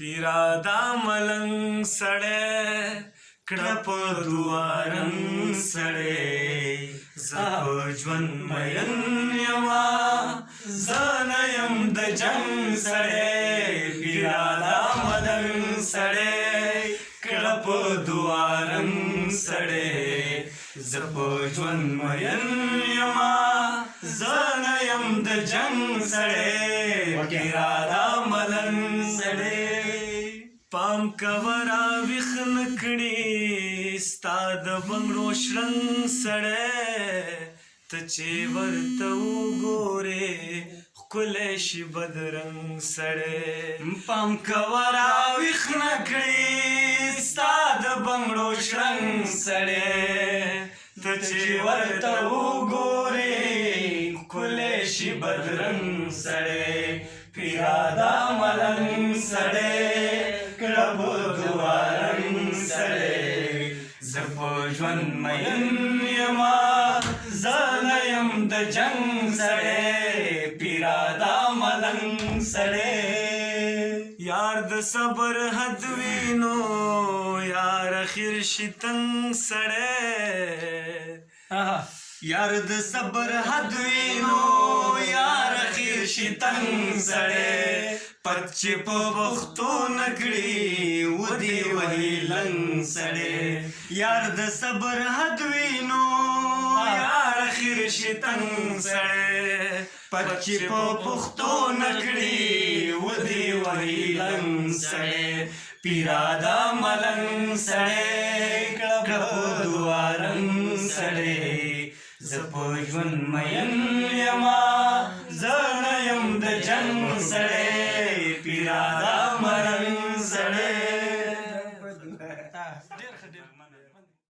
پیرا دا ملنګ سړی کړه په دعا رنګ سړی زه په ژوند مین یما زه نه یم د جنګ سړی پیرا دا ملنګ سړی کړه په دعا رنګ سړی زه په ژوند مین یما زه نه یم د جنګ سړی پیرا دا ملنګ سړی پام کوه راویښ نه کړي ستا د بنګړو شرنګ سړی ته چې ورته وګورې ښکلی شي بدرنګ سړی پام کوه راویښ نه کړي ستا د بنګړو شرنګ سړی ته چې ورته وګورې ښکلی شي بدرنګ سړی پیرا دا ملنګ سړی کړه په دعا رنګ سړی زه په ژوند مین یما زه نه یم د جنګ سړی پیرا دا ملنګ سړی یار د صبر حد وینو یار اخر شي تنګ سړی یار د صبر حد وینو یار اخر شي تنګ سړی پت چې په پښتو نکړي ودې وهي لنګ سړی یار د صبر حد وینو یار اخر شي تنګ سړی پت چې په پښتو نکړي ودې وهي لنګ سړی پیرا دا ملنګ سړی کړه په دعا رنګ سړی زه په ژوند مین یما زه نه یم د جنګ سړی پیرا دا ملنګ سړی